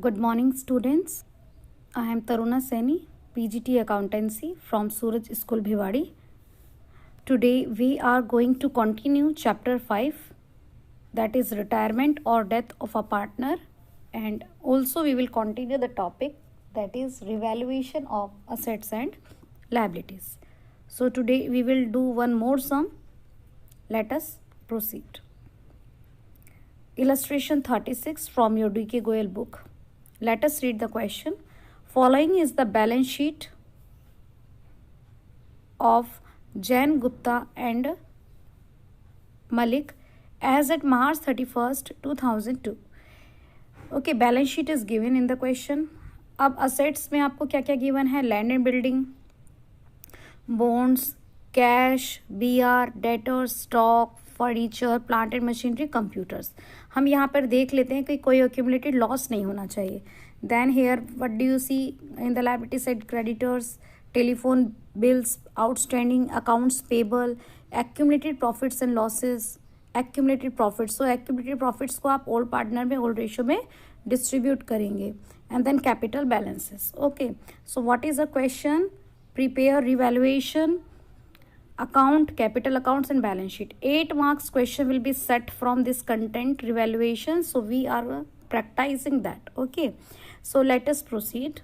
Good morning, students. I am Taruna Saini, PGT Accountancy from Suraj School, Bhiwadi. Today we are going to continue chapter 5, that is retirement or death of a partner, and also we will continue the topic that is revaluation of assets and liabilities. So today we will do one more sum. Let us proceed. Illustration 36 from your D.K. Goyal book. Let us read the question. Following is the balance sheet of Jain, Gupta and Malik as at March 31st, 2002. Okay, balance sheet is given in the question. अब assets में आपको क्या क्या given है? Land and building, bonds, cash, BR, debtors, stock, furniture, plant and machinery, computers. हम यहाँ पर देख लेते हैं कि कोई एक्यूमुलेटेड लॉस नहीं होना चाहिए. Then here what do you see in the liability side? Creditors, telephone bills, outstanding, accounts payable, accumulated profits and losses, accumulated profits. So accumulated profits को आप ओल्ड पार्टनर में ओल्ड रेशियो में distribute करेंगे. And then capital balances. Okay, so what is a question? Prepare revaluation account, capital accounts and balance sheet. 8 marks question will be set from this content revaluation, so we are practicing that. Okay, so let us proceed.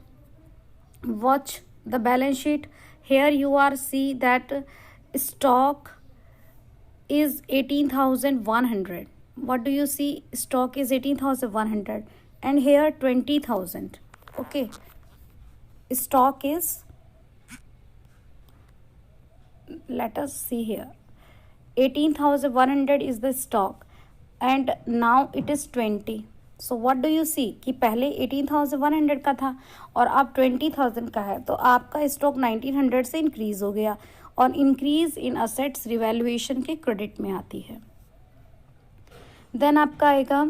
Watch the balance sheet. Here you are see that stock is 18,100. What do you see? Stock is 18,100 and here 20,000. Okay, stock is, let us see here, 18,100 is the stock and now it is 20. So what do you see कि पहले 18,100 का था और अब 20,000 का है, तो आपका स्टॉक 1900 से इंक्रीज हो गया और इंक्रीज इन असेट्स रिवैल्यूएशन के क्रेडिट में आती है. देन आपका आएगा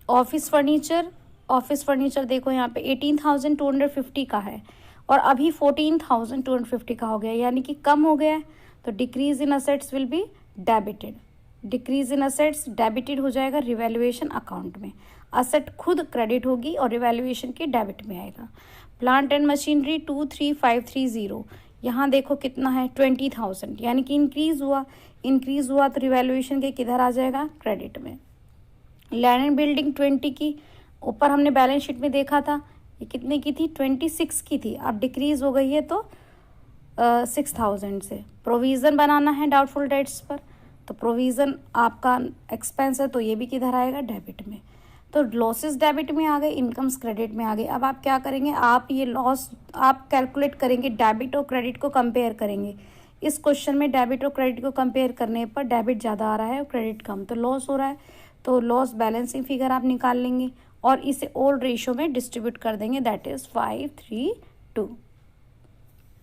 ऑफिस फर्नीचर. ऑफिस फर्नीचर देखो यहाँ पे 18,250 का है और अभी 14,250 का हो गया, यानी कि कम हो गया है, तो decrease in assets will be debited. Decrease in assets debited हो जाएगा रिवैल्यूएशन अकाउंट में. असेट खुद क्रेडिट होगी और रिवैल्यूएशन के डेबिट में आएगा. प्लांट एंड मशीनरी 23,530, यहाँ देखो कितना है 20,000, यानी कि इंक्रीज हुआ तो रिवैल्यूएशन के किधर आ जाएगा? क्रेडिट में. लैंड एंड बिल्डिंग 20 की, ऊपर हमने बैलेंस शीट में देखा था ये कितने की थी? 26 की थी, अब डिक्रीज हो गई है तो 6,000 से. प्रोविज़न बनाना है डाउटफुल डेट्स पर, तो प्रोविज़न आपका एक्सपेंस है, तो ये भी किधर आएगा? डेबिट में. तो लॉसेस डेबिट में आ गए, इनकम्स क्रेडिट में आ गए. अब आप क्या करेंगे? आप ये लॉस आप कैलकुलेट करेंगे, डेबिट और क्रेडिट को कंपेयर करेंगे. इस क्वेश्चन में डेबिट और क्रेडिट को कंपेयर करने पर डेबिट ज़्यादा आ रहा है और क्रेडिट कम, तो लॉस हो रहा है, तो लॉस बैलेंसिंग फिगर आप निकाल लेंगे और इसे ओल्ड रेशियो में डिस्ट्रीब्यूट कर देंगे, दैट इज 5:3:2.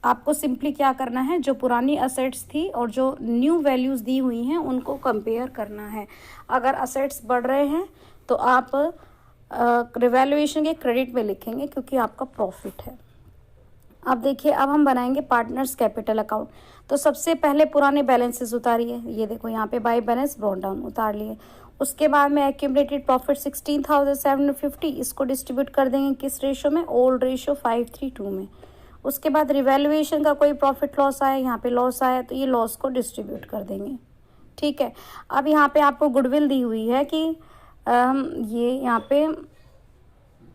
आपको सिंपली क्या करना है? जो पुरानी असेट्स थी और जो न्यू वैल्यूज़ दी हुई हैं उनको कंपेयर करना है. अगर असेट्स बढ़ रहे हैं तो आप रिवैल्यूएशन के क्रेडिट में लिखेंगे क्योंकि आपका प्रॉफिट है. अब देखिए, अब हम बनाएंगे पार्टनर्स कैपिटल अकाउंट. तो सबसे पहले पुराने बैलेंसेस उतारिए. ये देखो यहाँ पे बाय बैलेंस ब्रॉट डाउन उतार लिए. उसके बाद में एक्यूमुलेटेड प्रॉफिट 16,750, इसको डिस्ट्रीब्यूट कर देंगे किस रेशियो में? ओल्ड रेशियो 5:3:2 में. उसके बाद रिवैल्यूएशन का कोई प्रॉफिट लॉस आया, यहाँ पे लॉस आया, तो ये लॉस को डिस्ट्रीब्यूट कर देंगे. ठीक है. अब यहाँ पे आपको गुडविल दी हुई है कि ये यहाँ पे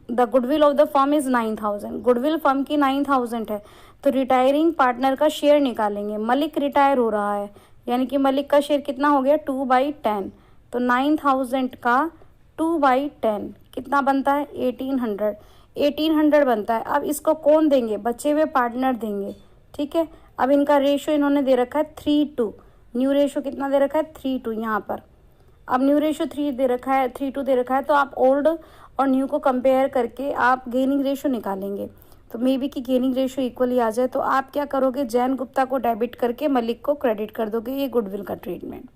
the goodwill of the firm is 9,000. Goodwill firm की 9,000 है, तो रिटायरिंग पार्टनर का शेयर निकालेंगे. मलिक रिटायर हो रहा है, यानी कि मलिक का शेयर कितना हो गया? 2/10. तो 9,000 का 2/10 कितना बनता है? 1800 बनता है. अब इसको कौन देंगे? बचे हुए पार्टनर देंगे. ठीक है. अब इनका रेशियो इन्होंने दे रखा है 3:2. न्यू रेशियो कितना दे रखा है? 3:2 यहाँ पर. अब न्यू रेशियो 3 दे रखा है, 3:2 दे रखा है, तो आप ओल्ड और न्यू को कंपेयर करके आप गेनिंग रेशियो निकालेंगे. तो मे बी कि गेनिंग रेशियो इक्वली आ जाए, तो आप क्या करोगे? जैन गुप्ता को डेबिट करके मलिक को क्रेडिट कर दोगे. ये गुडविल का ट्रीटमेंट.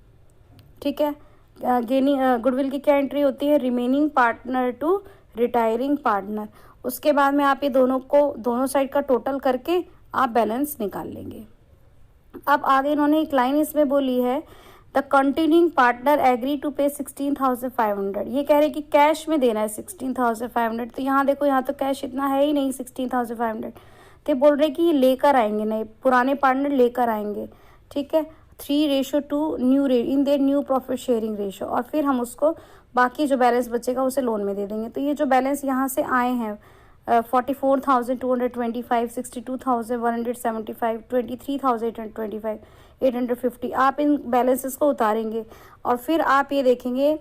ठीक है. गेनिंग गुडविल की क्या एंट्री होती है? Remaining partner to retiring partner. उसके बाद में आप ये दोनों साइड का टोटल करके आप बैलेंस निकाल लेंगे. अब आगे इन्होंने एक लाइन इसमें बोली है the continuing partner agree to pay 16,500। ये कह रहे कि कैश में देना है 16,500। तो यहाँ देखो, यहाँ तो कैश इतना है ही नहीं 16,500। तो बोल रहे कि ये लेकर आएंगे, नहीं पुराने पार्टनर लेकर आएंगे, ठीक है, 3:2 new in their new profit sharing ratio, और फिर हम उसको बाकी जो बैलेंस बचेगा उसे लोन में दे देंगे। तो ये जो बैलेंस यहाँ से आए हैं 44,225, 62,175, 23,825, 850, आप इन बैलेंसेस को उतारेंगे और फिर आप ये देखेंगे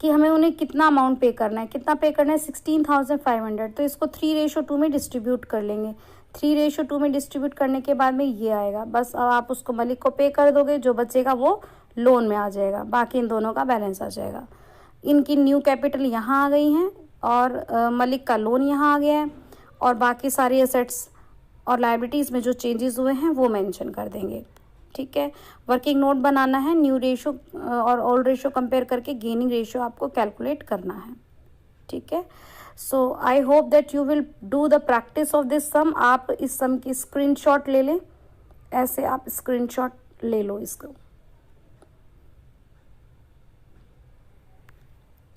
कि हमें उन्हें कितना अमाउंट पे करना है। कितना पे करना है? 16,500। तो इसको 3:2 में डिस्ट्रीब्यूट कर लेंगे। 3:2 में डिस्ट्रीब्यूट करने के बाद में ये आएगा। बस अब आप उसको मलिक को पे कर दोगे, जो बचेगा वो लोन में आ जाएगा, बाकी इन दोनों का बैलेंस आ जाएगा। इनकी न्यू कैपिटल यहाँ आ गई हैं और मलिक का लोन यहाँ आ गया है, और बाकी सारी एसेट्स और लायबिलिटीज़ में जो चेंजेस हुए हैं वो मेंशन कर देंगे, ठीक है। वर्किंग नोट बनाना है, न्यू रेशो और ओल्ड रेशो कंपेयर करके गेनिंग रेशो आपको कैलकुलेट करना है, ठीक है। So I hope that you will do the practice of this sum. आप इस सम की स्क्रीनशॉट ले लें, ऐसे आप स्क्रीनशॉट ले लो इसको।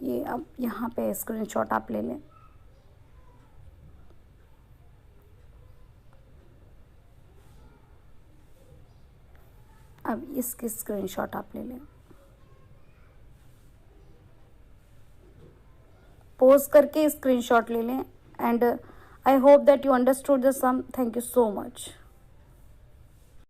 ये अब यहाँ पे स्क्रीनशॉट आप ले लें। अब इसकी स्क्रीनशॉट आप ले लें, पोज करके स्क्रीनशॉट ले लें। And I hope that you understood the sum. Thank you so much.